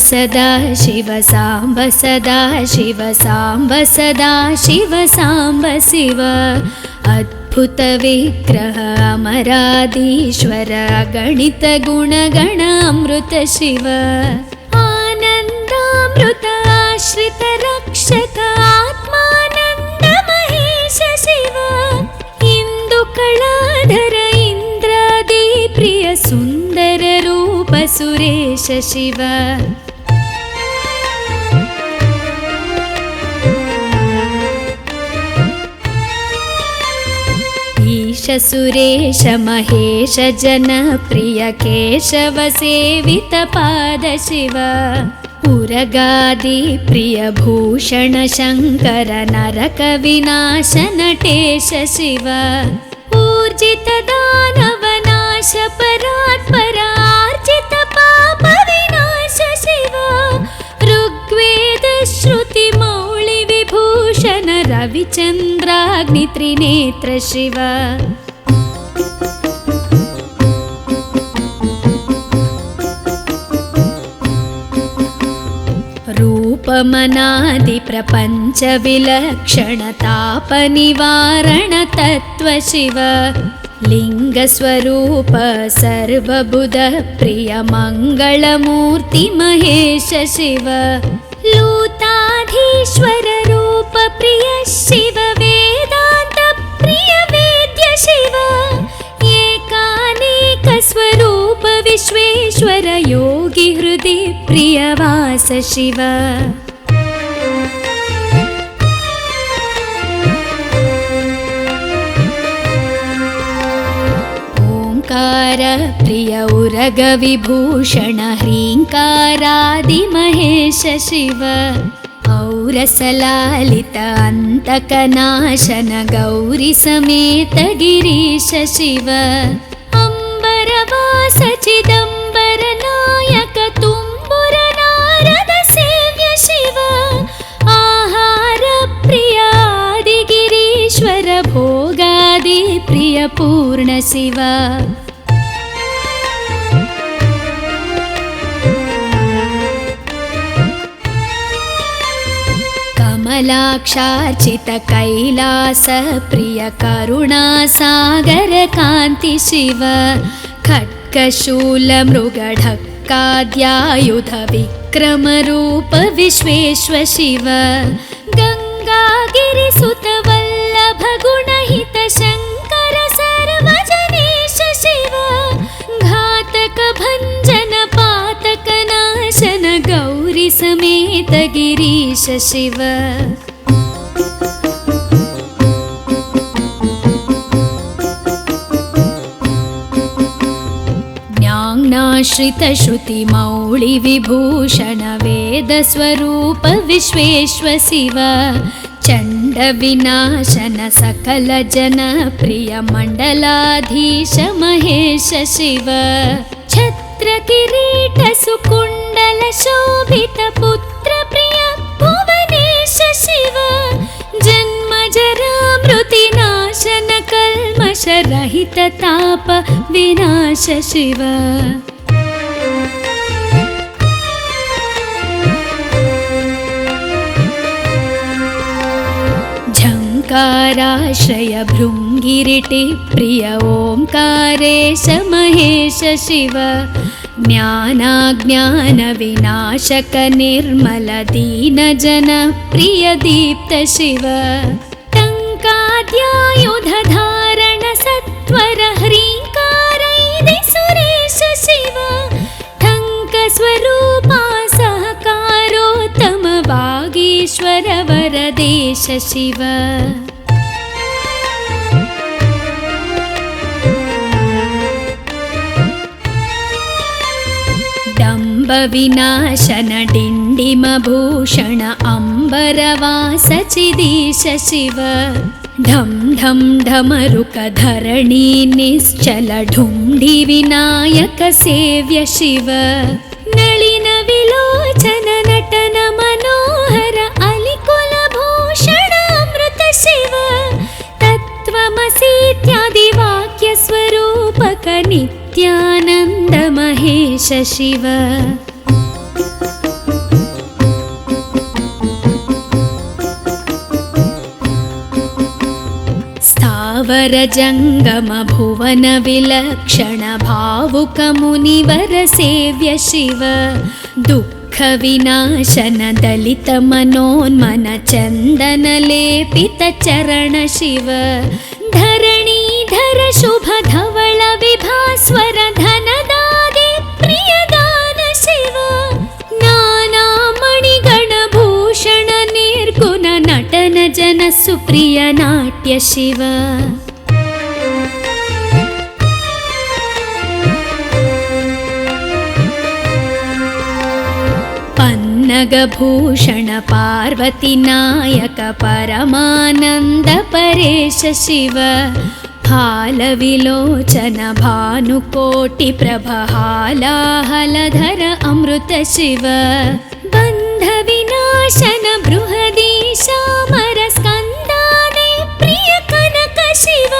सदा शिव साम्ब सदा शिव साम्ब सदा शिव साम्ब शिव अद्भुत विग्रह अमराधीश्वर गणित गुणगण अमृत शिव आनन्दामृत आश्रित रक्षक आत्मानन्द महेश शिव इंदु कलाधर इंद्रादि प्रिय सुंदर रूप सुरेश शिव ईश सुरेश महेश जनप्रिय केशव सेवित पाद शिव उरगादि प्रिय भूषण शंकर नरक विनाश नटेश शिव ऊर्जित दानव नाश परात्पर आर्जित पाप विनाश शिव ऋग्वेद श्रुति मौळि विभूषण रविचंद्राग्नि त्रिनेत्र शिव रूपमनादि प्रपंच विलक्षण ताप निवारण तत्व शिव लिंग स्वरूप सर्वबुध प्रिय मंगलमूर्ति महेश शिव लूताधीश्वर रूप प्रिय शिव वेदांत प्रिय वेद्य शिव एकानेक स्वरूप विश्वेश्वर योगी हृदि प्रियवास शिव ओंकार प्रिय उरग विभूषण ह्रींकारादि महेश शिव औरसलालित अंतकनाशन गौरी समेत गिरीश शिव अंबरवास चिदंबर नायक तुम्बुर नारद सेव्य शिव आहार प्रिय आदि गिरीश्वर भोगादि प्रिय पूर्ण शिव कमलाक्षार्चित कैलास प्रिय करुणा सागर कांति शिव खड्गशूल मृगढक्काद्यायुध विक्रम रूप विश्वेश्व शिव गंगागिरिसुत वल्लभ गुणहित शंकर सर्वजनेश शिव घातक भंजन पातक नाशन गौरी समेत गिरीश शिव ज्ञानाश्रित श्रुति मौळि विभूषण वेद स्वरूप विश्वेश्व शिव चंड विनाशन सकल जन प्रिय मंडलाधीश महेश शिव छत्र किरीट सुकुंडल शोभित पुत्र प्रिय भुवनेश शिव जन्म जरा मृति नाशन कल्मष रहित ताप विनाश शिव झंकाराश्रय भृंगिरिटि प्रिय ओंकारेश महेश शिव ज्ञानाज्ञान विनाशक निर्मल दीन जन प्रिय दीप्त शिव टंकाद्यायुध धारण सत्वर ह्रींकारैदि सुरेश शिव ठंक स्वरूपा सहकारोत्तम वागीश्वर वरदेश शिव डंब विनाशन डिंडिम भूषण अंबरवास चिदीश शिव ढम ढम ढमरुक धरणी निश्चल ढुंढि विनायक सेव्य शिव नलिन विलोचन नटन मनोहर अलिकुल भूषण अमृत शिव तत्त्वमसीत्यादि वाक्य स्वरूपक नित्यानंद महेश शिव स्थावर जङ्गम भुवन विलक्षण भावुक मुनिवर सेव्य शिव दुःख विनाशन दलित मनोन्मन चन्दन लेपित चरण शिव धरणीधर शुभ धवल विभास्वर धनदादि प्रियदान शिव नाना मणिगण भूषण निर्गुण नटन जन सुप्रिय नाट्य शिव पन्नगभूषण पार्वती नायक परमानन्द परेश शिव फालविलोचन भानुकोटि प्रभहालाहलधर अमृत शिव बन्ध विनाशन बृहदीशामर स्कन्दादि प्रिय कनक शिव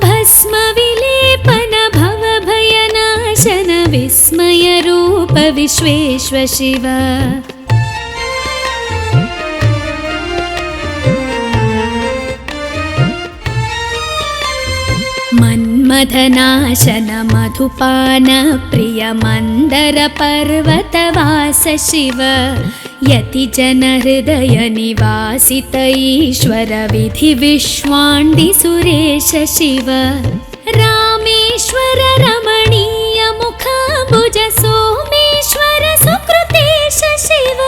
भस्म विलेपन भव भयनाशन विस्मय रूप विश्वेश्व शिव मन्मथनाशन मधुपान प्रिय मन्दर पर्वतवास शिव यति जन हृदय निवासित ईश्वर विधि विश्वाण्डि सुरेश शिव रामेश्वर रमणीय मुखाम्बुज सोमेश्वर सुकृतेश शिव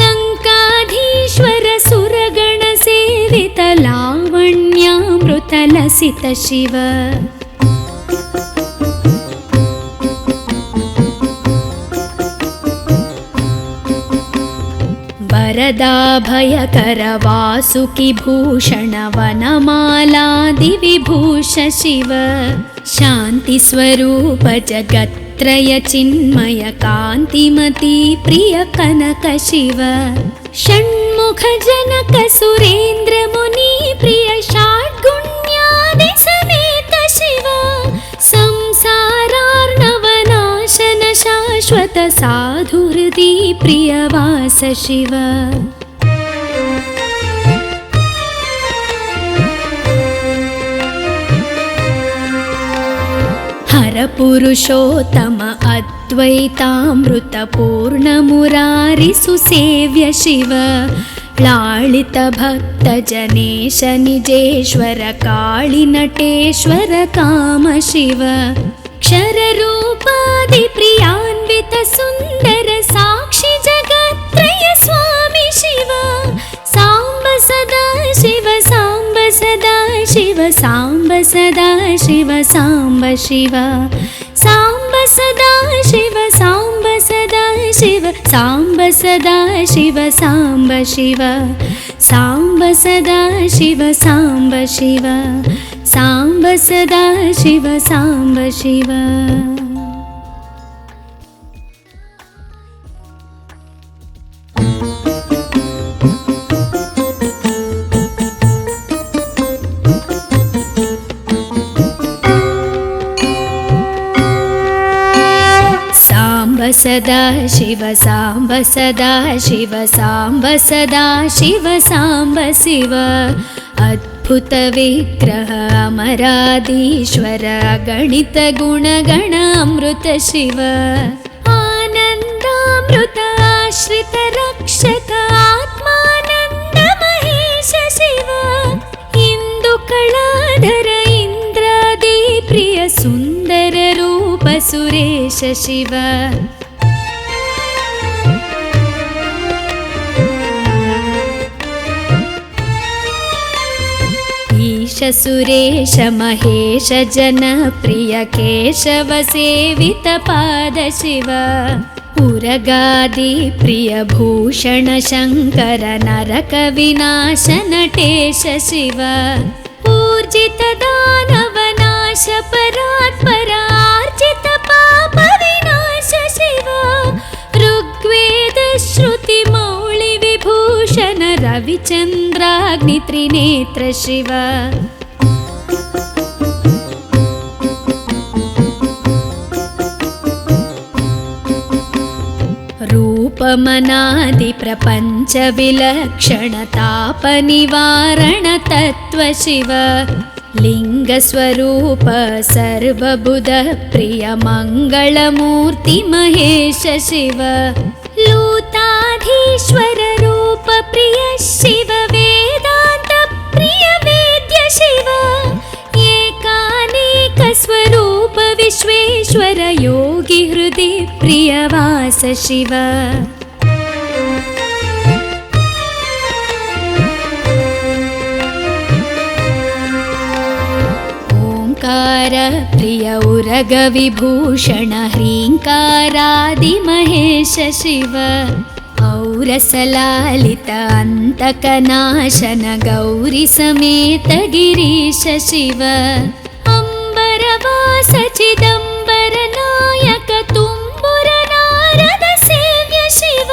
लङ्काधीश्वर सुरगण सेवित लावण्यामृत लसित शिव वरदाभयकर वासुकि भूषण वनमालादि विभूष शिव शान्ति स्वरूप जगत्त्रय चिन्मय कान्तिमती प्रिय कनक शिव षण्मुख जनक सुरेन्द्र मुनि प्रिय षड्गुण्यादि समेत शिव संसारार्णवनाशन शाश्वत साधुहृदि प्रियवास शिव हर पुरुषोत्तम अद्वैतामृत पूर्ण मुरारि सुसेव्य शिव लालित भक्त जनेश निजेश्वर काळि नटेश्वर काम शिव क्षर रूपादि प्रियान्वित सुन्दर साक्षि जगत्त्रय स्वामी शिव सांब सदा शिव सांब सदा शिव सांब सदा शिव सांब शिव सांब सदा शिव सांब सदा शिव सांब सदा शिव सांब शिव सांब सदा शिव सांब शिव सांब सदा शिव सांब शिव सदा शिव सांब सदा शिव सांब सदा शिव सांब शिव अद्भुत विग्रह अमराधीश्वर गणित गुणगण अमृत शिव आनन्दामृत आश्रित रक्षक आत्मानन्द महेश शिव इंदु कलाधर इंद्रादि प्रिय सुंदर रूप सुरेश शिव सुरेश महेश जन प्रिय केशव सेवित पाद शिव उरगादि प्रिय भूषण शंकर नरक विनाश नटेश शिव ऊर्जित दानव नाश परात्पर आर्जित पाप विनाश शिव ऋग्वेद श्रुति मौळि विभूषण रविचन्द्राग्नि त्रिनेत्र शिव रूपमनादि प्रपंच विलक्षण ताप निवारण तत्व शिव लिङ्गस्वरूप सर्वबुध प्रिय मङ्गलमूर्ति महेश शिव लूताधीश्वर रूप प्रिय शिव वेदान्त प्रिय वेद्य शिव एकानेक स्वरूप विश्वेश्वर योगी हृदि प्रियवास शिव ओंकार प्रिय उरग विभूषण ह्रींकारादि महेश शिव औरसलालित अंतकनाशन गौरी समेत गिरीश शिव अंबरवास चिदंबर नायक तुम्बुर नारद सेव्य शिव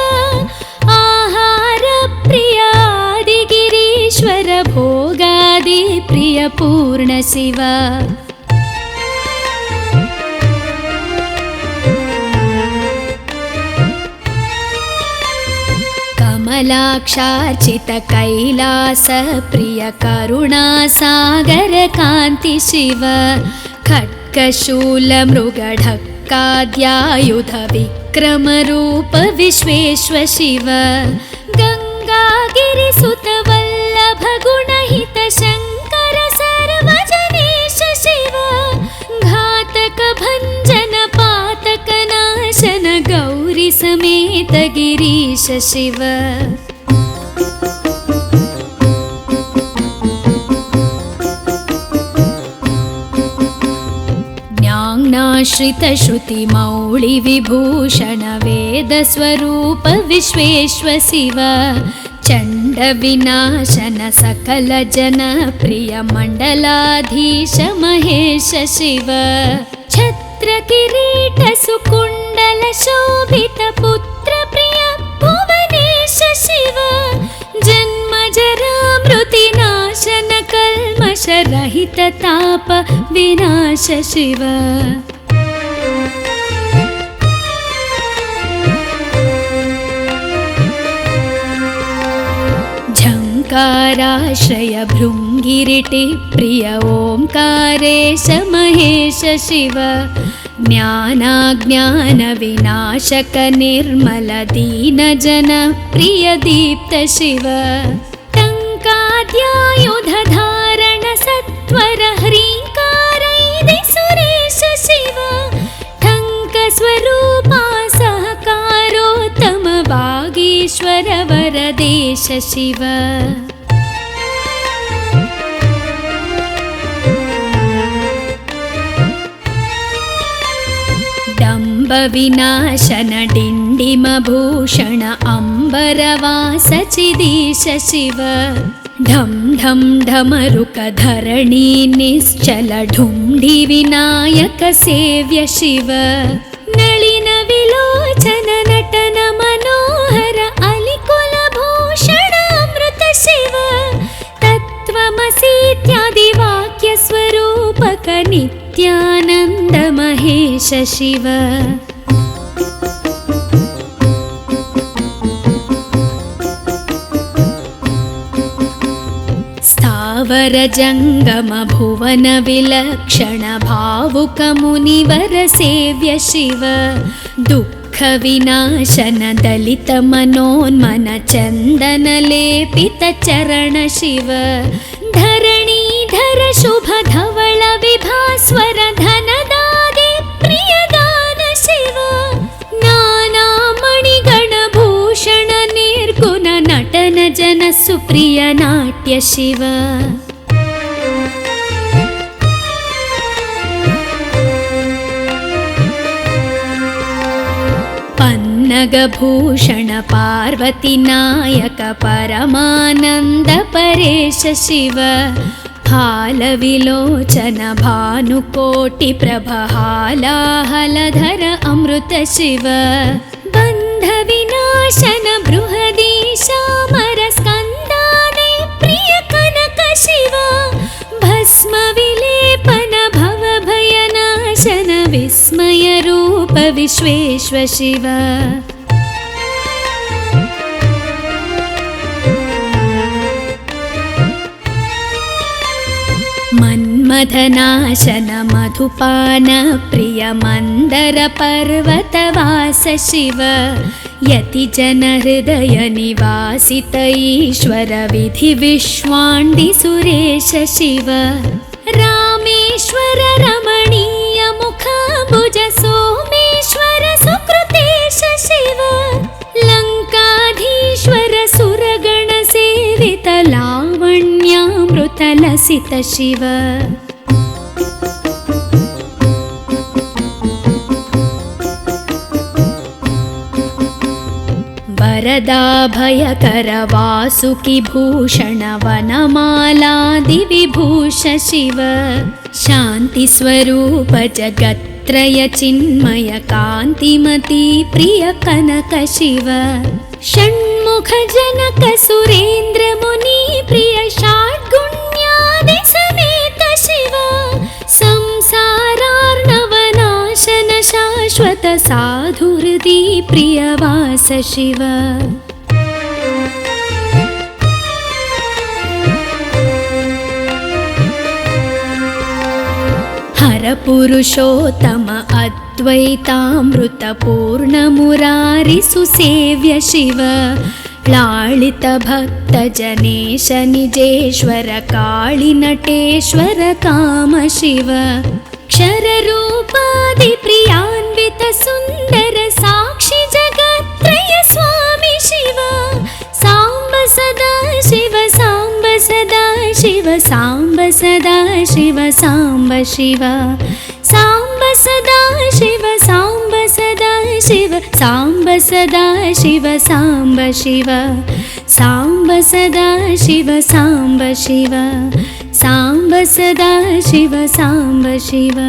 आहार प्रिय आदि गिरीश्वर भोगादि प्रिय पूर्ण शिव कमलाक्षार्चित कैलास प्रिय करुणा सागर कांति शिव खड्गशूल मृगढक्काद्यायुध विक्रम रूप विश्वेश्व शिव गंगागिरिसुत वल्लभ गुणहित शंकर सर्वजनेश शिव घातक भंजन पातक नाशन गौरी समेत गिरीश शिव ज्ञानाश्रित श्रुति मौळि विभूषण वेद स्वरूप विश्वेश्व शिव चंड विनाशन सकल जन प्रिय मंडलाधीश महेश शिव छत्र किरीट सुकुंडल शोभित पुत्र प्रिय भुवनेश शिव जन्म जरा मृति नाशन कल्मष रहित ताप विनाश शिव झंकाराश्रय भृंगिरिटि प्रिय ओंकारेश महेश शिव ज्ञानाज्ञान विनाशक निर्मल दीन जन प्रिय दीप्त शिव टंकाद्यायुध धारण सत्वर ह्रींकारैदि सुरेश शिव ठंक स्वरूपा सहकारोत्तम वागीश्वर वरदेश शिव डंब विनाशन डिंडिम भूषण अंबरवास चिदीश शिव ढम ढम ढमरुक धरणी निश्चल ढुंढि विनायक सेव्य शिव नलिन विलोचन नटन मनोहर अलिकुल भूषण अमृत शिव तत्त्वमसीत्यादि वाक्य स्वरूपक नित्यानंद महेश शिव स्थावर जंगम भुवन विलक्षण भावुक मुनिवर सेव्य शिव दुःख विनाशन दलित मनोन्मन चंदन लेपित चरण शिव धरणीधर शुभ धवल विभास्वर धनदादि प्रियदान शिव नाना मणिगण भूषण निर्गुण नटन जन सुप्रिय नाट्य शिव पन्नगभूषण पार्वती नायक परमानंद परेश शिव हालविलोचन भानुकोटि प्रभहालाहलधर अमृत शिव बंध विनाशन बृहदीशामर स्कंदादि प्रिय कनक शिव भस्म विलेपन भव भयनाशन विस्मय रूप विश्वेश्व शिव मन्मथनाशन मधुपान प्रिय मन्दर पर्वतवास शिव यतिजन हृदय निवासित ईश्वर विधि विश्वाण्डि सुरेश शिव रामेश्वर रमणीय मुखाम्बुज सोमेश्वर सुकृतेश शिव लङ्काधीश्वर सुरगण सेवित लावण्यामृत लसित शिव वरदाभयकर वासुकि भूषण वनमालादि विभूष शिव शान्तिस्वरूप जगत्त्रय चिन्मय कान्तिमती प्रिय कनक शिव षण्मुख जनक सुरेन्द्र मुनि प्रिय षड्गुण्यादि समेत शिव संसारार्णवनाशन शाश्वत साधुहृदि प्रियवास शिव हर पुरुषोत्तम अद्वैतामृत पूर्ण मुरारि सुसेव्य शिव लालित भक्त जनेश निजेश्वर काळि नटेश्वर काम शिव क्षर रूपादि प्रियान्वित सुन्दर साक्षि जगत्त्रय स्वामी शिव साम्ब सदा शिव साम्ब सदा शिव साम्ब सदा शिव साम्ब शिव साम्ब सदा शिव साम्ब सदा शिव साम्ब सदा शिव साम्ब शिव साम्ब सदा शिव साम्ब शिव साम्ब सदा शिव साम्ब शिव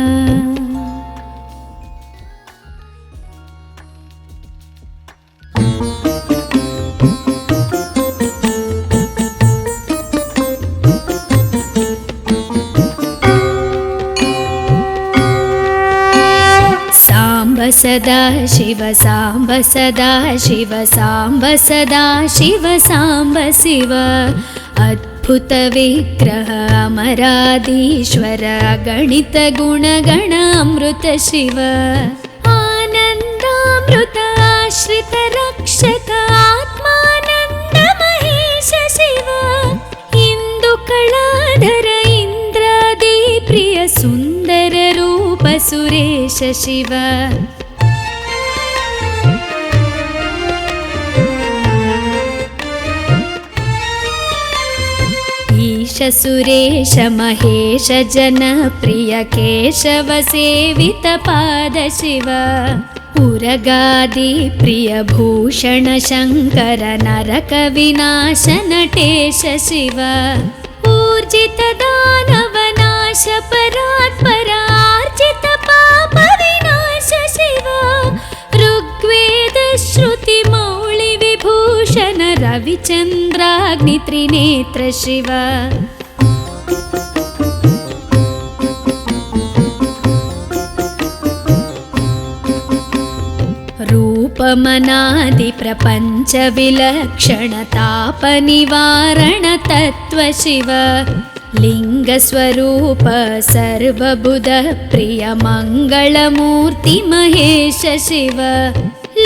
सदा शिव साम्ब सदा शिव साम्ब सदा शिव साम्ब शिव अद्भुत विग्रह अमराधीश्वर गणित गुणगण अमृत शिव आनन्दामृत आश्रित रक्षक आत्मानन्द महेश शिव इंदु कलाधर इंद्रादि प्रिय सुंदर रूप सुरेश शिव सुरेश महेश जन प्रिय केशव सेवित पाद शिव उरगादि प्रिय भूषण शंकर नरक विनाश नटेश शिव ऊर्जित दानव नाश परात्पर आर्जित पाप विनाश शिव ऋग्वेद श्रुति मौळि विभूषण रविचन्द्राग्नि त्रिनेत्र शिव रूपमनादि प्रपंच विलक्षण ताप निवारण तत्व शिव लिंग स्वरूप सर्वबुध प्रिय मंगलमूर्ति महेश शिव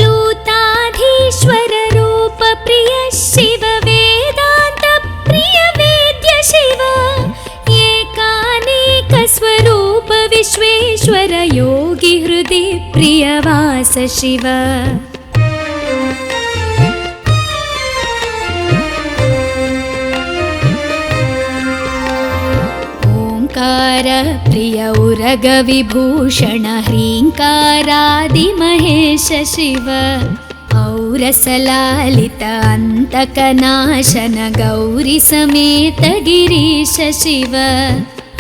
लूताधीश्वर रूप प्रिय शिव वेदांत प्रिय वेद्य शिव एकानेक स्वरूप विश्वेश्वर योगी हृदि प्रियवास शिव ओंकार प्रिय उरग विभूषण ह्रींकारादि महेश शिव औरसलालित अंतकनाशन गौरी समेत गिरीश शिव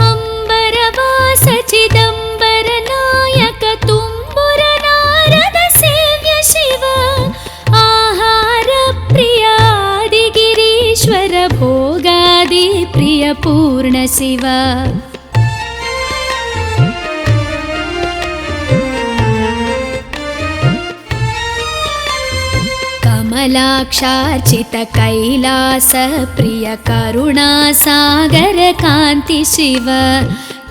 अंबरवास चिदंबर नायक तुम्बुर नारद सेव्य शिव आहार प्रिय आदि गिरीश्वर भोगादि प्रिय पूर्ण शिव कमलाक्षार्चित कैलास प्रिय करुणा सागर कांति शिव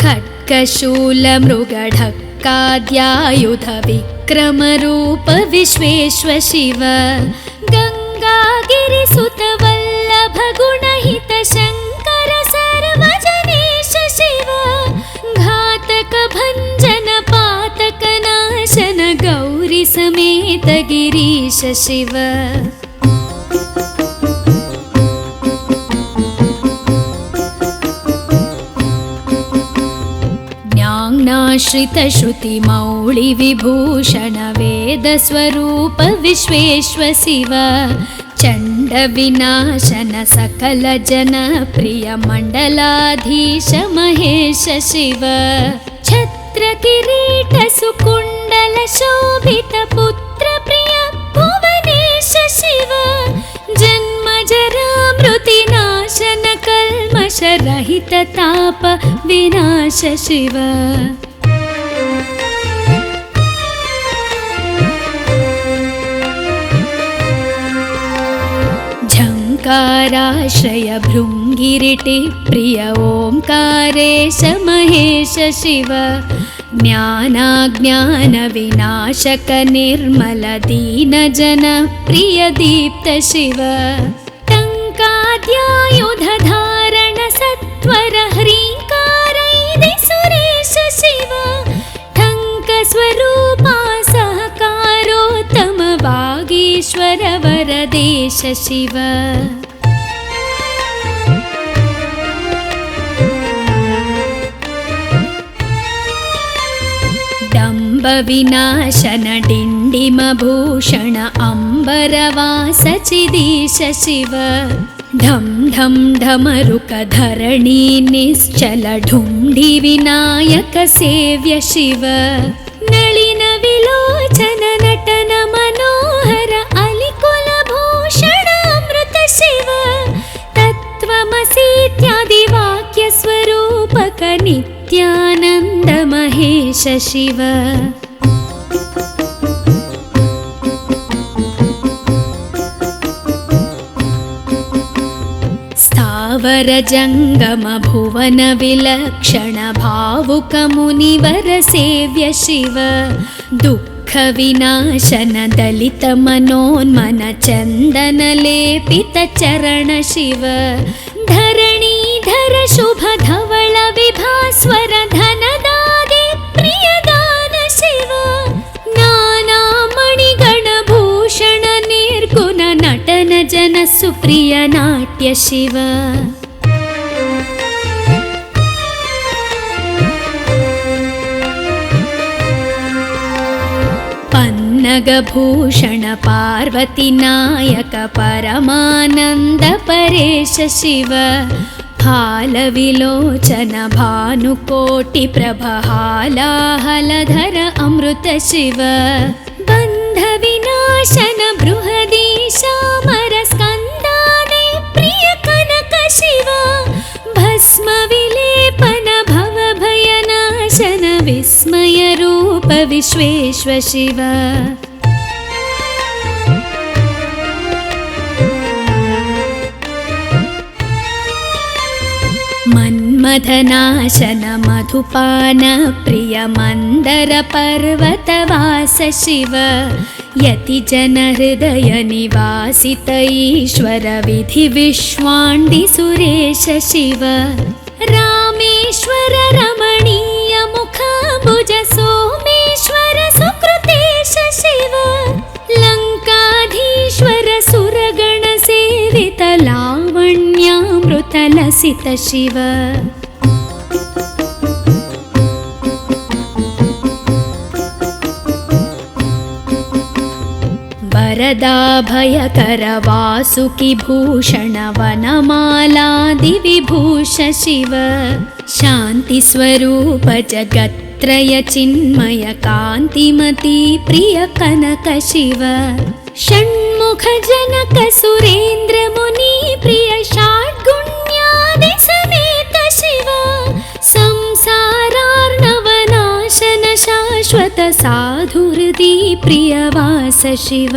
खड्गशूलमृगढक्काद्यायुध विक्रमरूप विश्वेश्व शिव गङ्गागिरिसुत वल्लभ गुणहित शङ्कर सर्वजनेश शिव घातक भञ्जन पातक नाशन गौरी समेत गिरीश शिव ज्ञानाश्रित श्रुति मौळि विभूषण वेद स्वरूप विश्वेश्व शिव चण्ड विनाशन सकल जन प्रिय मण्डलाधीश महेश शिव छत्र किरीट सुकुण्डल शोभित पुत्र प्रिय भुवनेश शिव जन्म जरा मृति नाशन कल्मष रहित ताप विनाश शिव झङ्काराश्रय भृङ्गिरिटि प्रिय ओङ्कारेश महेश शिव ज्ञानाज्ञान विनाशक निर्मल दीन जन प्रिय दीप्त शिव टङ्काद्यायुध धारण सत्वर ह्रीङ्कारैदि सुरेश शिव ठङ्क स्वरूपा सहकारोत्तम वागीश्वर वरदेश शिव डम्ब विनाशन डिण्डिम भूषण अम्बरवास चिदीश शिव ढं ढं ढमरुक धरणी निश्चल ढुण्ढि विनायक सेव्य शिव नलिन विलोचन नटन मनोहर अलिकुल भूषण अमृत शिव तत्त्वमसीत्यादि वाक्य स्वरूपक नित्यानन्द महेश शिव स्थावर जङ्गम भुवन विलक्षण भावुक मुनिवर सेव्य शिव दुःख विनाशन दलित मनोन्मन चन्दन लेपित चरण शिव धरणीधर शुभ धवल विभास्वर धनदादि प्रियदान शिव नाना मणिगण भूषण निर्गुण नटन जन सुप्रिय नाट्य शिव पन्नगभूषण पार्वती नायक परमानन्द परेश शिव फालविलोचन भानुकोटि प्रभहालाहलधर अमृत शिव बन्ध विनाशन बृहदीशामर स्कन्दादि प्रिय कनक शिव भस्म विलेपन भव भयनाशन विस्मय रूप विश्वेश्व शिव मन्मथनाशन मधुपान प्रिय मन्दर पर्वतवास शिव यति जन हृदय निवासित ईश्वर विधि विश्वाण्डि सुरेश शिव रामेश्वर रमणीय मुखाम्बुज सोमेश्वर सुकृतेश शिव लङ्काधीश्वर सुरगण सेवित लावण्यामृत लसित शिव वरदाभयकर वासुकि भूषण वनमालादि विभूष शिव शान्ति स्वरूप जगत्त्रय चिन्मय कान्तिमती प्रिय कनक शिव षण्मुख जनक सुरेन्द्र मुनि प्रिय षाड्गुण्यादि समेत शिव संसारार्णवनाशन शाश्वत साधुहृदि प्रियवास शिव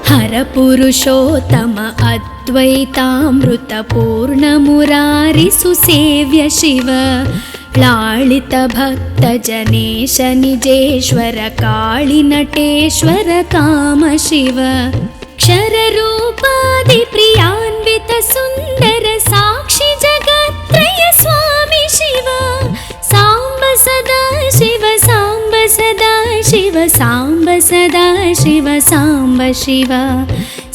हर परपुरुषोत्तम अद्वैतामृतपूर्णमुरारिसुसेव्य शिव लालित भक्तजनेश निजेश्वर काळिनटेश्वर काम शिव क्षररूपादिप्रियान्वित सुन्दर साक्षि जगत्त्रय स्वामी शिव साम्ब सदा शिव साम्ब सदा शिव साम्ब सदा शिव साम्ब शिव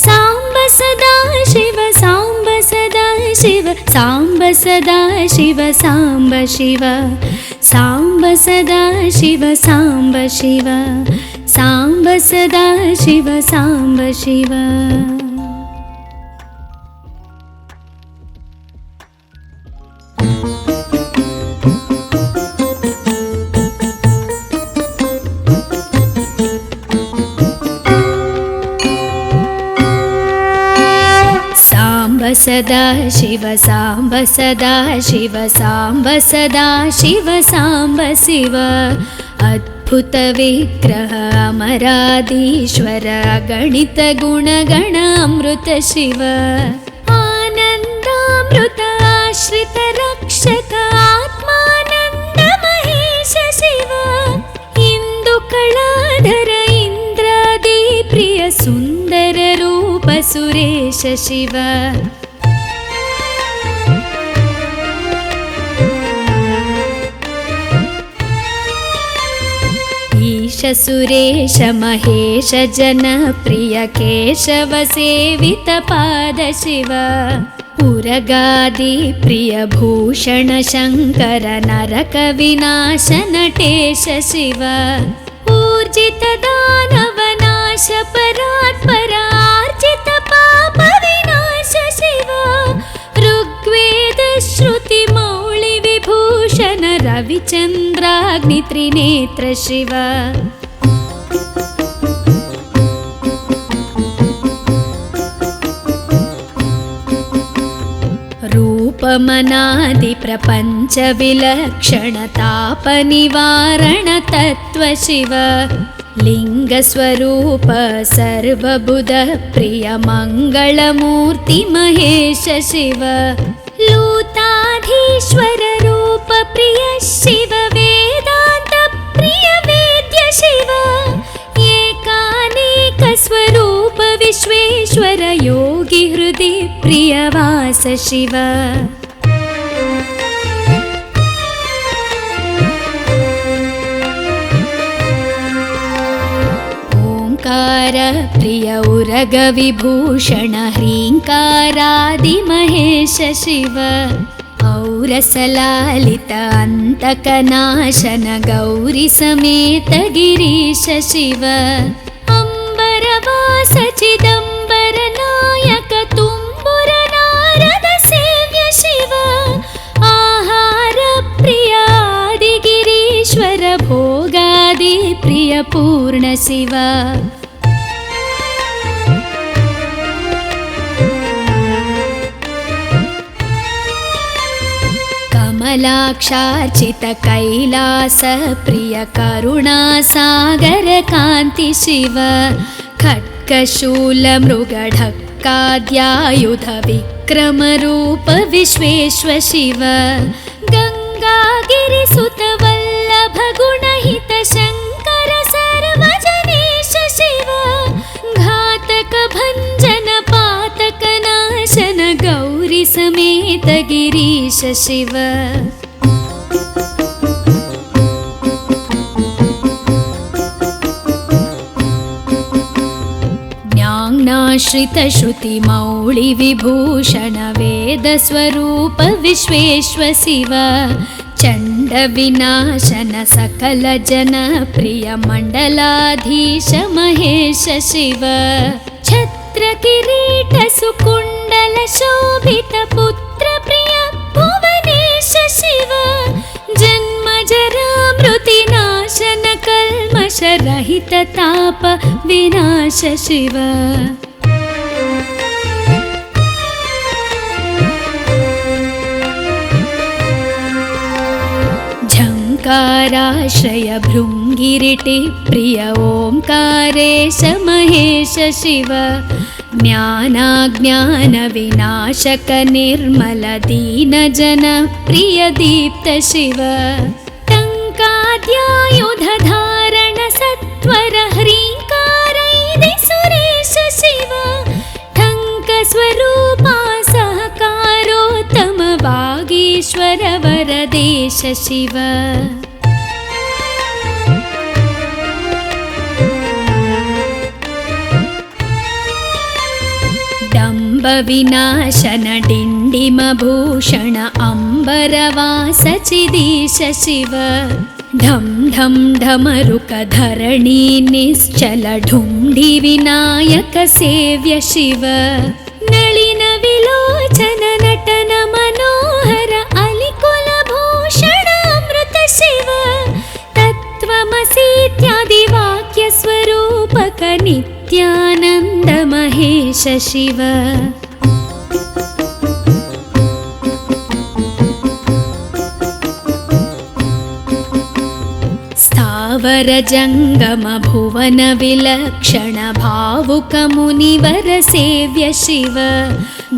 साम्ब सदा शिव साम्ब सदा शिव साम्ब सदा शिव साम्ब शिव साम्ब सदा शिव साम्ब शिव साम्ब सदा शिव साम्ब शिव। साम्ब सदा शिव साम्ब सदा शिव साम्ब सदा शिव साम्ब शिव अद्भुत विग्रह अमराधीश्वर गणित गुणगण अमृत शिव आनन्दामृत आश्रित रक्षक आत्मानन्द महेश शिव इंदु कलाधर इंद्रादि प्रिय सुंदर रूप सुरेश शिव ईश सुरेश महेश जनप्रिय केशव सेवित पाद शिव उरगादि प्रिय भूषण शंकर नरक विनाश नटेश शिव ऊर्जित दानव नाश परात्पर आर्जित पाप विनाश शिव ऋग्वेद श्रुति मौळि विभूषण रविचन्द्राग्नि त्रिनेत्र शिव रूपमनादि प्रपंच विलक्षण ताप निवारण तत्व शिव लिंग स्वरूप सर्वबुध प्रिय मंगलमूर्ति महेश शिव लूताधीश्वर रूप प्रिय शिव वेदांत प्रिय वेद्य शिव एकानेक स्वरूप विश्वेश्वर योगी हृदि प्रियवास शिव ओंकार प्रिय उरग विभूषण ह्रींकारादि महेश शिव औरसलालित अंतकनाशन गौरी समेत गिरीश शिव अंबरवास चिदंबर नायक तुम्बुर नारद सेव्य शिव आहार प्रिय आदि गिरीश्वर भोगादि प्रिय पूर्ण शिव कमलाक्षार्चित कैलास प्रिय करुणा सागर कांति शिव खड्गशूल मृगढक्काद्यायुध विक्रम रूप विश्वेश्व शिव गंगागिरिसुत वल्लभ गुणहित शंकर सर्वजनेश शिव घातक भंजन पातक नाशन गौरी समेत गिरीश शिव ज्ञानाश्रित श्रुति मौळि विभूषण वेद स्वरूप विश्वेश्व शिव चंड विनाशन सकल जन प्रिय मंडलाधीश महेश शिव छत्र किरीट सुकुंडल शोभित पुत्र प्रिय भुवनेश शिव जन्म जरा मृति नाशन कल्मष रहित ताप विनाश शिव ओङ्काराश्रय भृङ्गिरिटि प्रिय ओङ्कारेश महेश शिव ज्ञानाज्ञानविनाशक निर्मल दीनजन प्रिय दीप्त शिव टङ्काद्यायुधधारण सत्वर ह्रीङ्कारैदि सुरेश शिव टङ्कस्वरूपा सहकारोत्तम वागीश्वर वरदेश शिव विनाशन डिण्डिमभूषण अम्बरवास चिदीश शिव ढं ढं ढमरुकधरणी निश्चल ढुण्ढि विनायक सेव्य शिव नलिन विलोचन नटन मनोहर अलिकुलभूषण अमृत शिव तत्त्वमसीत्यादि वाक्य स्वरूपक नित्यानन्द महेश शिव स्थावर जंगम भुवन विलक्षण भावुक मुनिवर सेव्य शिव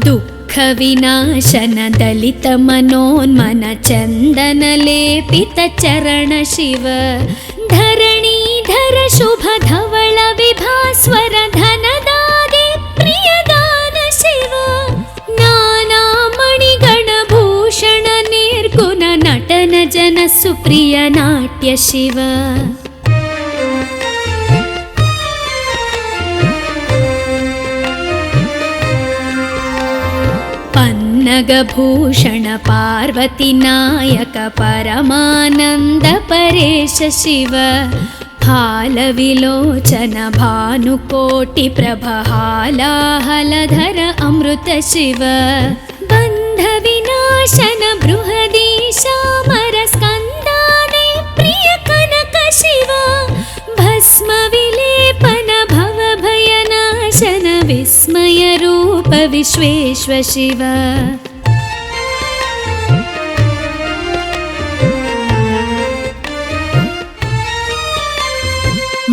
दुःख विनाशन दलित मनोन्मन चंदन लेपित चरण शिव धरणीधर शुभ धवल विभास्वर धनदादि प्रियदान शिव नाना मणिगण भूषण निर्गुण नटन जन सुप्रिय नाट्य शिव पन्नगभूषण पार्वती नायक परमानंद परेश शिव फालविलोचन भानुकोटि प्रभहालाहलधर अमृत शिव बन्ध विनाशन बृहदीशामर स्कन्दादि प्रिय कनक शिव भस्म विलेपन भव भयनाशन विस्मय रूप विश्वेश्व शिव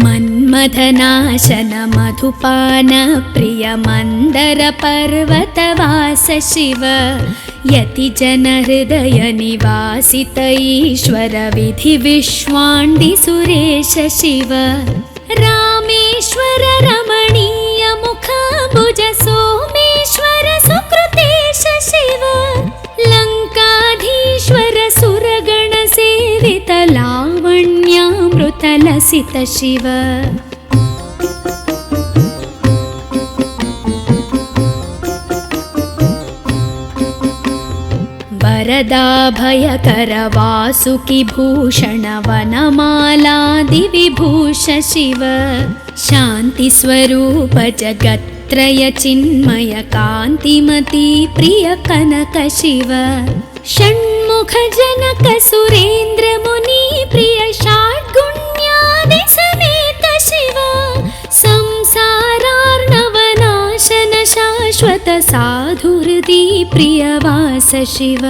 मन्मथनाशन मधुपान प्रिय मंदर पर्वतवास शिव यति जन हृदय निवासित ईश्वर विधि विश्वाण्डि सुरेश शिव रामेश्वर रमणीय मुखाम्बुज सोमेश्वर सुकृतेश शिव लंकाधीश्वर सुरगण सेवित लावण्यामृत लसित शिव वरदाभयकर वासुकि भूषण वनमालादि विभूष शिव शांति स्वरूप जगत्त्रय चिन्मय कांतिमती प्रिय कनक शिव षण्मुख जनक सुरेन्द्र मुनि प्रिय षाड्गुण्यादि समेत शिव संसारार्णवनाशन शाश्वत साधुहृदि प्रियवास शिव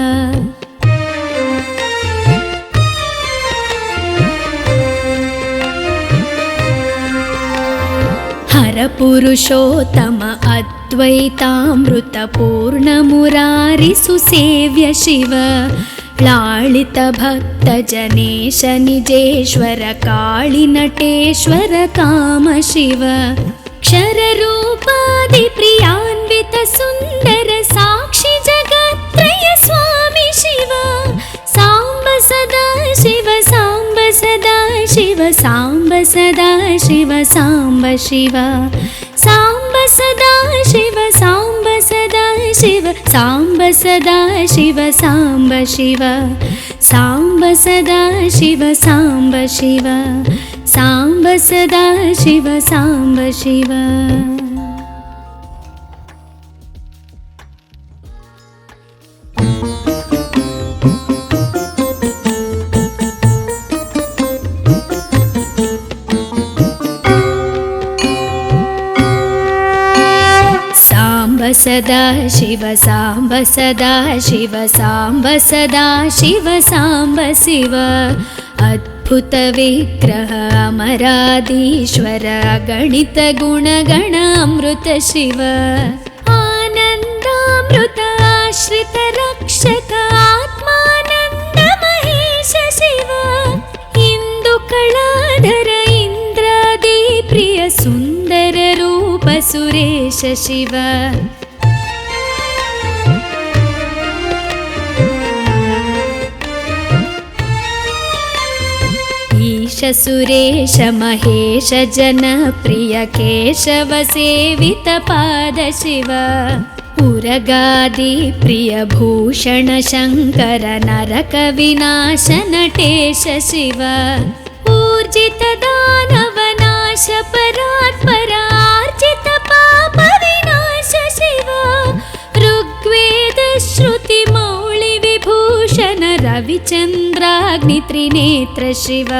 हर पुरुषोत्तम अद्वैतामृत पूर्ण मुरारि सुसेव्य शिव लालित भक्त जनेश निजेश्वर काळि नटेश्वर काम शिव क्षर रूपादि प्रियान्वित सुंदर साक्षी जगत्त्रय स्वामी शिव सांब सदा शिव सांब सदा शिव सांब सदा शिव सांब शिव सांब सदा शिव सांब सदा शिव सांब सदा शिव सांब शिव सांब सदा शिव सांब शिव सांब सदा शिव सांब शिव सदा शिव सांब सदा शिव सांब सदा शिव सांब शिव ಅದ್ಭುತ ವಿಗ್ರಹ ಅಮರಾದೀಶ್ವರ ಗಣಿತ ಗುಣಗಣ ಅಮೃತ ಶಿವ ಆನಂದಾಮೃತ ಆಶ್ರಿತ ರಕ್ಷಕ ಆತ್ಮಾನಂದ ಮಹೇಶ ಶಿವ ಇಂದು ಕಳಾಧರ ಇಂದ್ರಾದಿ ಪ್ರಿಯ ಸುಂದರ ರೂಪ ಸುರೇಶ ಶಿವ ಈಶ ಸುರೇಶ ಮಹೇಶ ಜನಪ್ರಿಯ ಕೇಶವ ಸೇವಿತ ಪಾದ ಶಿವ ಉರಗಾದಿ ಪ್ರಿಯ ಭೂಷಣ ಶಂಕರ ನರಕ ವಿನಾಶ ನಟೇಶ ಶಿವ ಊರ್ಜಿತ ದಾನವ ನಾಶ ಪರಾತ್ಪರ ಆರ್ಜಿತ ಪಾಪ ವಿನಾಶ ಶಿವ ಋಗ್ವೇದ ಶ್ರುತಿ ಮೌಳಿ ವಿಭೂಷಣ ರವಿಚಂದ್ರಾಗ್ನಿ ತ್ರಿನೇತ್ರ ಶಿವ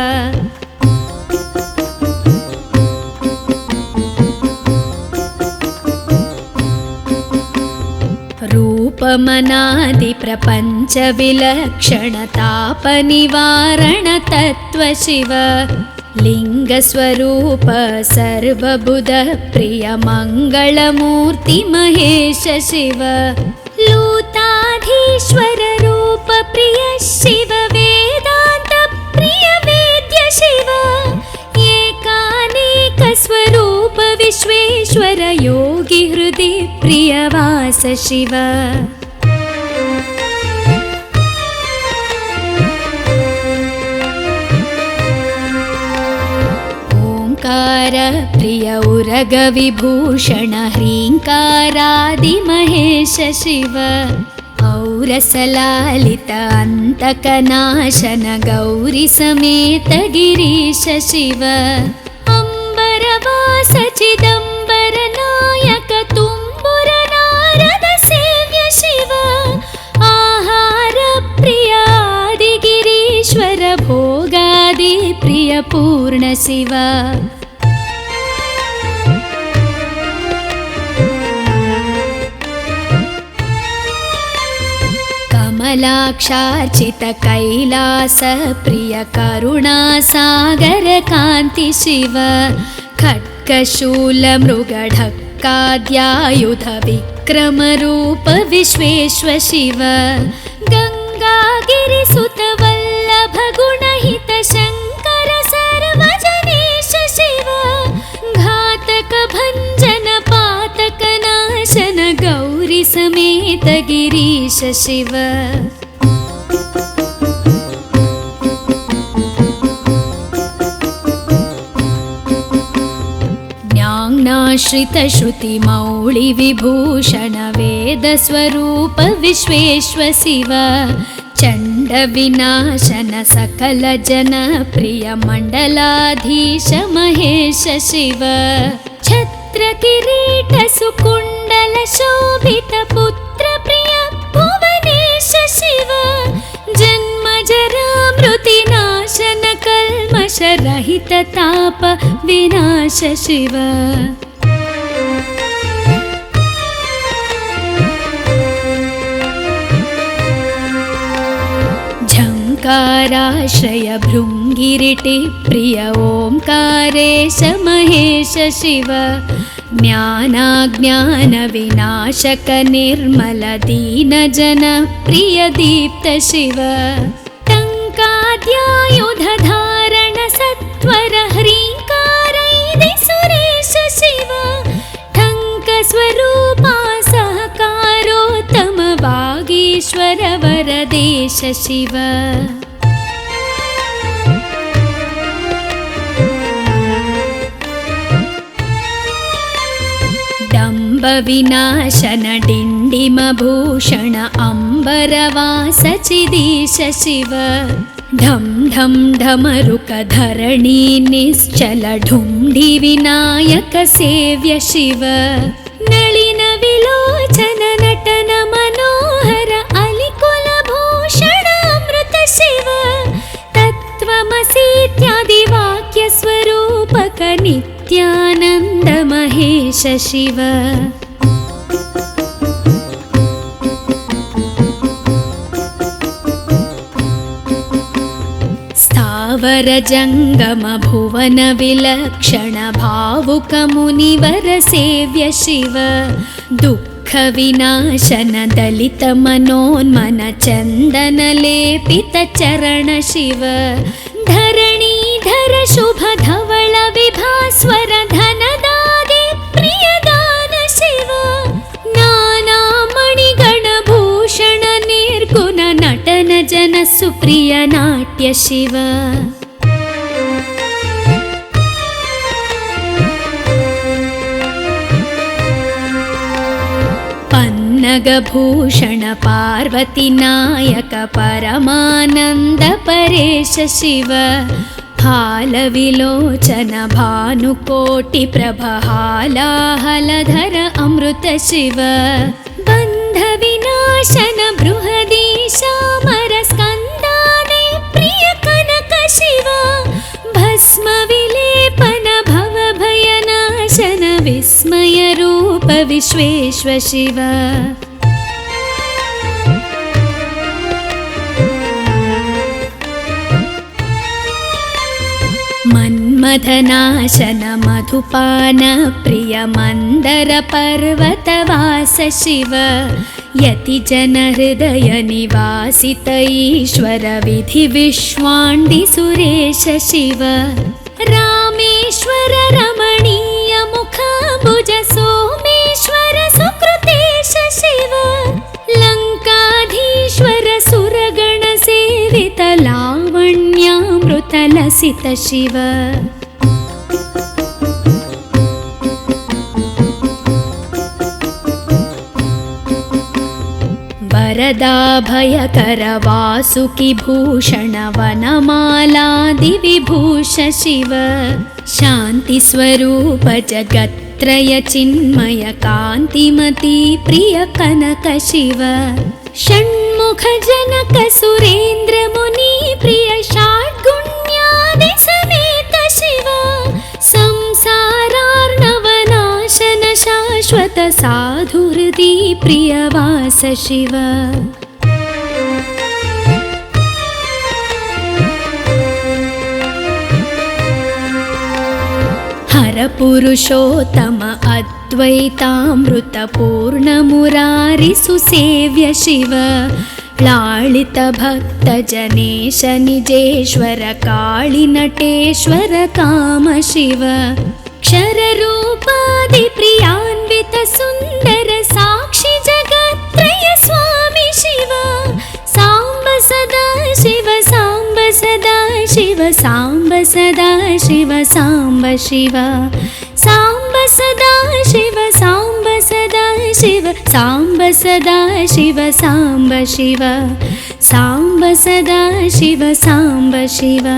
ರೂಪಮನಾದಿ ಪ್ರಪಂಚ ವಿಲಕ್ಷಣ ತಾಪ ನಿವಾರಣ ತತ್ವ ಶಿವ ಲಿಂಗ ಸ್ವರೂಪ ಸರ್ವಬುಧ ಪ್ರಿಯ ಮಂಗಳಮೂರ್ತಿ ಮಹೇಶ ಶಿವ ಲೂತಾಧೀಶ್ವರ ರೂಪ ಪ್ರಿಯ ಶಿವ ವೇದಾಂತ ಪ್ರಿಯ ವೇದ್ಯ ಶಿವ ಏಕಾನೇಕ ಸ್ವರೂಪ ವಿಶ್ವೇಶ್ವರ ಯೋಗಿ ಹೃದಯ ಪ್ರಿಯ ವಾಸ ಶಿವ ಓಂಕಾರ ಪ್ರಿಯ ಉರಗ ವಿಭೂಷಣ ಹ್ರೀಂಕಾರಾದಿ ಮಹೇಶ ಶಿವ ಔರಸಲಾಲಿತ ಅಂತಕನಾಶನ ಗೌರಿ ಸಮೇತ ಗಿರೀಶ ಶಿವ ಅಂಬರವಾಸ ಚಿದಂಬರ ನಾಯಕ ತುಂಬುರ ನಾರದ ಸೇವ್ಯ ಶಿವ ಆಹಾರ ಪ್ರಿಯ ಆದಿಗಿರೀಶ್ವರ ಭೋಗಾದಿ ಪ್ರಿಯ ಪೂರ್ಣ ಶಿವ ಕಮಲಾಕ್ಷಾರ್ಚಿತ ಕೈಲಾಸ ಪ್ರಿಯ ಕರುಣಾಸಾಗರ ಕಾಂತಿ ಶಿವ ಖಡ್ಗಶೂಲ ಮೃಗಢಕ್ಕಾದ್ಯಾಯುಧ ವಿಕ್ರಮ ರೂಪ ವಿಶ್ವೇಶ್ವ ಶಿವ ಗಂಗಾಗಿರಿ ಸುತ ವಲ್ಲಭ ಗುಣಹಿತ ಶಂಕರ ಸರ್ವಜನೇಶ ಶಿವ ಘಾತಕ ಭಂಜನ ಪಾತಕ ನಾಶನ ಗೌರಿ ಸಮೇತ ಗಿರೀಶ ಶಿವ ಜ್ಞಾನಾಶ್ರಿತ ಶ್ರುತಿ ಮೌಳಿ ವಿಭೂಷಣ ವೇದ ಸ್ವರೂಪ ವಿಶ್ವೇಶ್ವ ಶಿವ ಚಂಡ ವಿನಾಶನ ಸಕಲ ಜನ ಪ್ರಿಯ ಮಂಡಲಾಧೀಶ ಮಹೇಶ ಶಿವ ಛತ್ರ ಕಿರೀಟ ಸುಕುಂಡಲ ಶೋಭಿತ ಪುತ್ರ ಪ್ರಿಯ ಭುವನೇಶ ಶಿವ ಜನ್ಮ ಜರಾ ಮೃತಿ ನಾಶನ ಕಲ್ಮಶ ರಹಿತ ತಾಪ ವಿನಾಶ ಶಿವ ಝಂಕಾರಾಶ್ರಯ ಭೃಂಗಿರಿಟಿ ಪ್ರಿಯ ಓಂಕಾರೇಶ ಮಹೇಶ ಶಿವ ಜ್ಞಾನಾಜ್ಞಾನ ವಿನಾಶಕ ನಿರ್ಮಲ ದೀನ ಜನ ಪ್ರಿಯ ದೀಪ್ತ ಶಿವ ಟಂಕಾದ್ಯಾಯುಧ ಧಾರಣ ಸತ್ವರ ಹ್ರೀಂಕಾರೈದಿ ಸುರೇಶ ಶಿವ ಟಂಕ ಸ್ವರೂಪ ಸಹಕಾರೋತ್ತಮ ವಾಗೀಶ್ವರ ವರದೇಶ ಶಿವ ಡಂಬ ವಿನಾಶನ ಡಿಂಡಿಮ ಭೂಷಣ ಅಂಬರವಾಸ ಚಿದೀಶ ಶಿವ ಢಂ ಢಂ ಢಮರುಕ ಧರಣಿ ನಿಶ್ಚಲ ಢುಂಢಿ ವಿನಾಯಕ ಸೇವ್ಯ ಶಿವ ನಳಿನ ವಿಲೋಚನ ನಟನ ಮನೋಹರ ಅಲಿಕುಲ ಭೂಷಣ ಅಮೃತ ಶಿವ ತತ್ವಮಸೀತ್ಯಾದಿ ವಾಕ್ಯ ಸ್ವರೂಪಕ ನಿತ್ಯಾನಂದ ಮಹೇಶ ಶಿವ जङ्गम भुवन विलक्षण भावुक मुनिवर सेव्य शिव दुःख विनाशन दलित मनोन्मन चन्दन लेपित चरण शिव धरणीधर शुभ धवल विभास्वर धनदागे प्रियदान शिव नाना मणिगण भूषण निर्गुण नटन जन सुप्रिय नाट्य शिव पन्नगभूषण पार्वती नायक परमानन्द परेश शिव हालविलोचन भानुकोटि प्रभहालाहलधर अमृत शिव बन्ध विनाशन बृहदीशामर स्कन्दाने प्रिय कनक शिव भस्म विलेपन भव भयनाशन विस्मय रूप विश्वेश्व शिव मन्मथनाशन मधुपान प्रिय मन्दर पर्वतवास शिव यति जन हृदय निवासित ईश्वर विधि विश्वाण्डि सुरेश शिव रामेश्वर रमणीय मुखाम्बुज सोमेश्वर सुकृतेश शिव लङ्काधीश्वर सुरगण सेवित लावण्यामृत लसित शिव वरदाभयकर वासुकि भूषण वनमालादि विभूष शिव शान्ति स्वरूप जगत्त्रय चिन्मय कान्तिमती प्रिय कनक शिव षण्मुख जनक सुरेन्द्र मुनि प्रिय षड्गुण्यादि समेत शिव संसारार्णवनाशन शाश्वत साधुहृदि प्रियवास शिव हर पुरुषोत्तम अद्वैतामृत पूर्ण मुरारि सुसेव्य शिव लालित भक्त जनेश निजेश्वर काळि नटेश्वर काम शिव क्षर रूपादि प्रियान्वित सुन्दर साक्षि जगत्त्रय स्वामी शिव सांब सदा शिव सांब सदा शिव सांब सदा शिव सांब शिव सांब सदा शिव सांब सदा शिव सांब सदा शिव सांब शिव सांब सदा शिव सांब शिव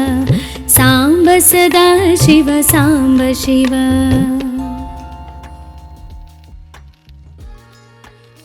सांब सदा शिव सांब शिव